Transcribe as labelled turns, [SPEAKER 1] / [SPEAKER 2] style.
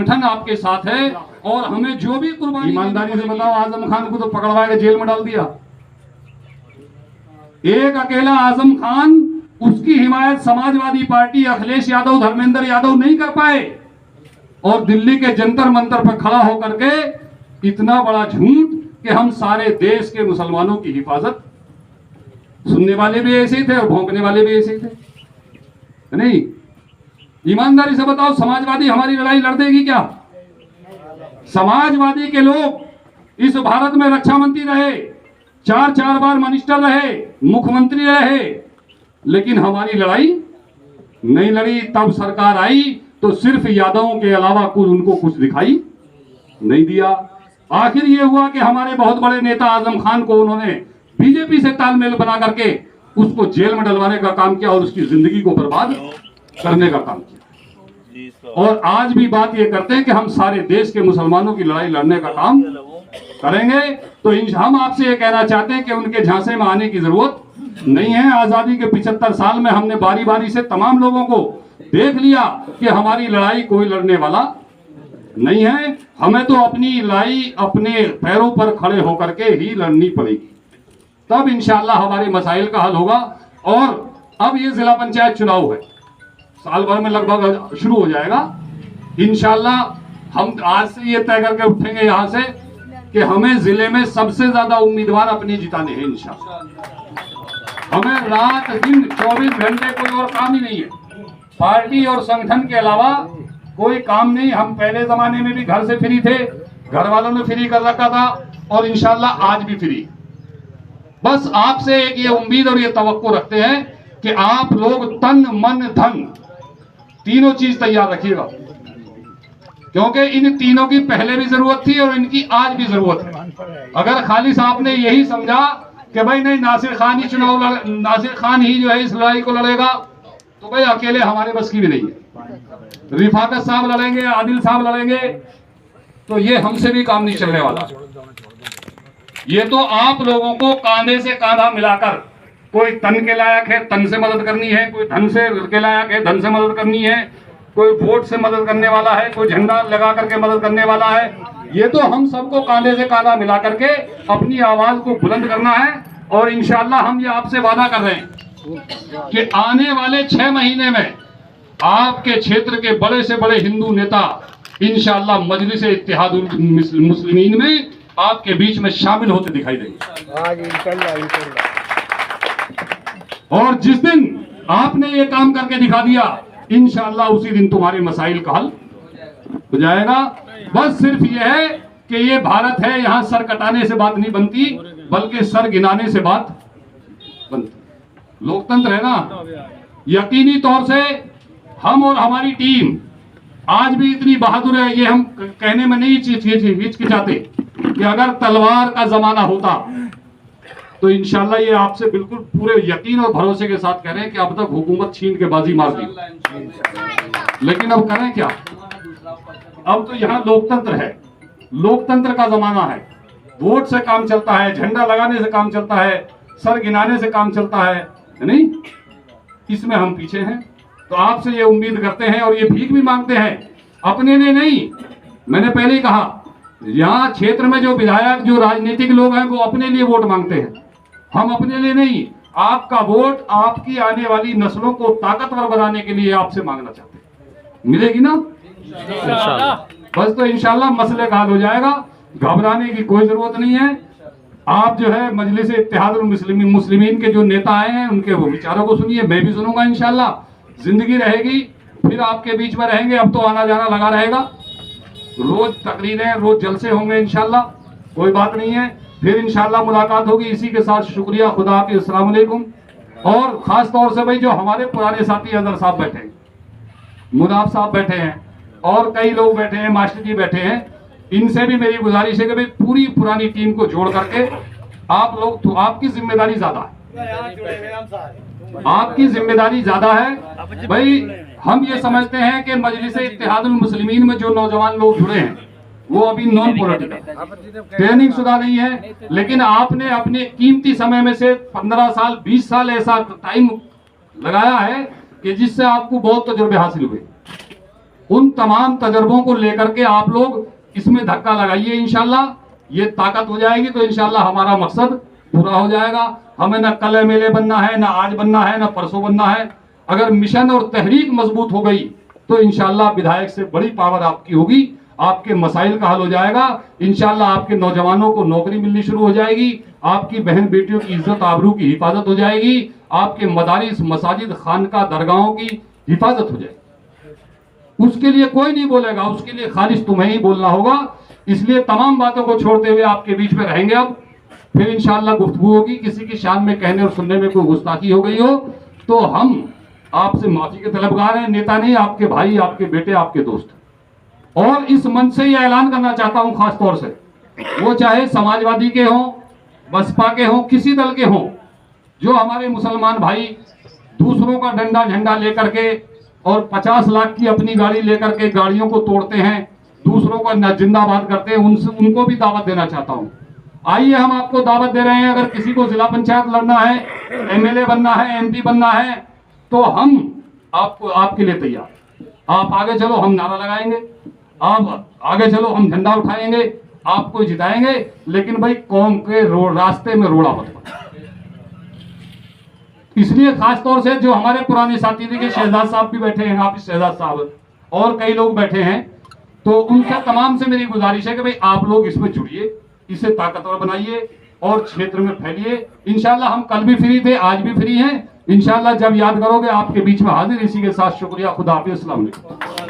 [SPEAKER 1] संगठन आपके साथ है और हमें जो भी कुर्बानी, ईमानदारी से बताओ, आजम खान को तो पकड़वा के जेल में डाल दिया। एक अकेला आजम खान, उसकी हिमायत समाजवादी पार्टी, अखिलेश यादव, धर्मेंद्र यादव नहीं कर पाए और दिल्ली के जंतर मंतर पर खड़ा होकर के इतना बड़ा झूठ कि हम सारे देश के मुसलमानों की हिफाजत, सुनने वाले भी ऐसे ही थे और भौंकने वाले भी ऐसे ही थे। नहीं, ईमानदारी से बताओ, समाजवादी हमारी लड़ाई लड़ देगी क्या? समाजवादी के लोग इस भारत में रक्षा मंत्री रहे, 4 बार मिनिस्टर रहे, मुख्यमंत्री रहे, लेकिन हमारी लड़ाई नहीं लड़ी। तब सरकार आई तो सिर्फ यादवों के अलावा उनको कुछ दिखाई नहीं दिया। आखिर ये हुआ कि हमारे बहुत बड़े नेता आजम खान को उन्होंने बीजेपी से तालमेल बना करके उसको जेल में डलवाने का काम किया और उसकी जिंदगी को बर्बाद करने का काम किया। और आज भी बात ये करते हैं कि हम सारे देश के मुसलमानों की लड़ाई लड़ने का काम करेंगे। तो हम आपसे ये कहना चाहते हैं कि उनके झांसे में आने की जरूरत नहीं है। आजादी के 75 साल में हमने बारी बारी से तमाम लोगों को देख लिया कि हमारी लड़ाई कोई लड़ने वाला नहीं है। हमें तो अपनी लड़ाई अपने पैरों पर खड़े होकर के ही लड़नी पड़ेगी, तब इंशाअल्लाह हमारे मसाइल का हल होगा। और अब ये जिला पंचायत चुनाव है, साल भर में लगभग शुरू हो जाएगा। इंशाअल्लाह हम आज से ये तय करके उठेंगे यहाँ से कि हमें जिले में सबसे ज्यादा उम्मीदवार अपने जिताने हैं इंशाअल्लाह। हमें रात दिन 24 घंटे कोई और काम ही नहीं है, पार्टी और संगठन के अलावा कोई काम नहीं। हम पहले जमाने में भी घर से फ्री थे, घर वालों ने फ्री कर रखा था और इंशाअल्लाह आज भी फ्री। बस आपसे एक ये उम्मीद और ये तवक्को रखते हैं कि आप लोग तन मन धन तीनों चीज तैयार रखिएगा, क्योंकि इन तीनों की पहले भी जरूरत थी और इनकी आज भी जरूरत है। अगर खालिस आपने यही समझा कि भाई नहीं नासिर खान ही नासिर खान ही जो है इस लड़ाई को लड़ेगा, तो भाई अकेले हमारे बस की भी नहीं है। रिफाकत साहब लड़ेंगे, आदिल साहब लड़ेंगे, तो ये हमसे भी काम नहीं चलने वाला। ये तो आप लोगों को कांधे से कांधा मिलाकर, कोई तन के लायक है तन से मदद करनी है, कोई धन से के लायक है धन से मदद करनी है, कोई वोट से मदद करने वाला है, कोई झंडा लगा करके मदद करने वाला है। ये तो हम सबको कांधे से कांधा मिला करके अपनी आवाज को बुलंद करना है। और इंशाअल्लाह हम ये आपसे वादा कर रहे हैं कि आने वाले 6 महीने में आपके क्षेत्र के बड़े से बड़े हिंदू नेता इंशाअल्लाह मजलिस इत्तेहादुल मुस्लिमीन में आपके बीच में शामिल होते दिखाई देंगे। और जिस दिन आपने ये काम करके दिखा दिया, इंशाअल्लाह उसी दिन तुम्हारे मसाइल का हल हो जाएगा। बस सिर्फ ये है कि ये भारत है, यहाँ सर कटाने से बात नहीं बनती, बल्कि सर गिनाने से बात बनती। लोकतंत्र है ना। यकीनी तौर से हम और हमारी टीम आज भी इतनी बहादुर है, ये हम कहने में नहीं हिचकिचाते कि अगर तलवार का जमाना होता तो इंशाल्लाह ये आपसे बिल्कुल पूरे यकीन और भरोसे के साथ कह रहे हैं कि अब तक हुकूमत छीन के बाजी मार दी, लेकिन अब करें क्या? अब तो यहाँ लोकतंत्र है, लोकतंत्र का जमाना है। वोट से काम चलता है, झंडा लगाने से काम चलता है, सर गिनाने से काम चलता है नहीं। इसमें हम पीछे हैं। तो आपसे ये उम्मीद करते हैं और ये भीख भी मांगते हैं, अपने लिए नहीं। मैंने पहले ही कहा, यहाँ क्षेत्र में जो विधायक जो राजनीतिक लोग हैं वो अपने लिए वोट मांगते हैं, हम अपने लिए नहीं। आपका वोट आपकी आने वाली नस्लों को ताकतवर बनाने के लिए आपसे मांगना चाहते हैं। मिलेगी ना? बस तो इंशाल्लाह मसले का हल हो जाएगा, घबराने की कोई जरूरत नहीं है। आप जो है मजलिस इत्तेहादुल मुस्लिमीन के जो नेता आए हैं उनके वो विचारों को सुनिए, मैं भी सुनूंगा इंशाल्लाह। जिंदगी रहेगी फिर आपके बीच में रहेंगे, अब तो आना जाना लगा रहेगा, रोज तकरीरें, रोज जलसे होंगे इंशाल्लाह, कोई बात नहीं है। फिर इंशाल्लाह मुलाकात होगी। इसी के साथ शुक्रिया, खुदा हाफिज़, अस्सलाम वालेकुम। और खास तौर से भाई जो हमारे पुराने साथी अजहर साहब बैठे हैं, मुनाफ साहब बैठे हैं और कई लोग बैठे हैं, मास्टर जी बैठे हैं, इनसे भी मेरी गुजारिश है कि भाई पूरी पुरानी टीम को जोड़ करके आप लोग, तो आपकी जिम्मेदारी ज्यादा है, आपकी जिम्मेदारी ज्यादा है भाई। हम ये समझते हैं कि मजलिस इत्तेहादुल मुस्लिमीन में जो नौजवान लोग जुड़े हैं वो अभी नॉन पॉलिटिकल ट्रेनिंग शुदा नहीं है, लेकिन आपने अपने कीमती समय में से 15 साल 20 साल ऐसा टाइम लगाया है कि जिससे आपको बहुत तजुर्बे हासिल हुए। उन तमाम तजर्बों को लेकर के आप लोग इसमें धक्का लगाइए। इंशाल्लाह ये ताकत हो जाएगी तो इंशाल्लाह हमारा मकसद पूरा हो जाएगा। हमें ना कल एमएलए बनना है, ना आज बनना है, ना परसों बनना है। अगर मिशन और तहरीक मजबूत हो गई तो इंशाल्लाह विधायक से बड़ी पावर आपकी होगी, आपके मसाइल का हल हो जाएगा। इंशाल्लाह आपके नौजवानों को नौकरी मिलनी शुरू हो जाएगी, आपकी बहन बेटियों की इज्जत आबरू की हिफाजत हो जाएगी, आपके मदारिस, मसाजिद, खानका, दरगाहों की हिफाजत हो जाएगी। उसके लिए कोई नहीं बोलेगा, उसके लिए खालिस तुम्हें ही बोलना होगा। इसलिए तमाम बातों को छोड़ते हुए आपके बीच में रहेंगे। अब फिर इंशाल्लाह गुफ्तगू होगी। किसी की शान में कहने और सुनने में कोई गुस्ताखी हो गई हो तो हम आपसे माफी के तलबगार हैं। नेता नहीं, आपके भाई, आपके बेटे, आपके दोस्त। और इस मंच से यह ऐलान करना चाहता हूं खास तौर से, वो चाहे समाजवादी के हों, बसपा के हों, किसी दल के हों, जो हमारे मुसलमान भाई दूसरों का डंडा झंडा लेकर के और 50 लाख की अपनी गाड़ी लेकर के गाड़ियों को तोड़ते हैं, दूसरों का जिंदाबाद करते हैं, उनको भी दावत देना चाहता हूं। आइए, हम आपको दावत दे रहे हैं। अगर किसी को जिला पंचायत लड़ना है, एमएलए बनना है, एमपी बनना है, तो हम आपको आपके लिए तैयार। आप आगे चलो, हम नारा लगाएंगे। आप आगे चलो, हम झंडा उठाएंगे, आपको जिताएंगे। लेकिन भाई कौम के रास्ते में रोड़ा मत बनो। इसलिए खास तौर से जो हमारे पुराने साथी थे, शहजाद साहब भी बैठे हैं, हाफिज शहजाद साहब और कई लोग बैठे हैं, तो उनसे तमाम से मेरी गुजारिश है कि भाई आप लोग इसमें जुड़िए, इसे ताकतवर बनाइए और क्षेत्र में फैलिए। इंशाल्लाह हम कल भी फ्री थे, आज भी फ्री हैं। इंशाल्लाह जब याद करोगे आपके बीच में हाजिर। इसी के साथ शुक्रिया। खुदा हाफिज़। अस्सलाम वालेकुम।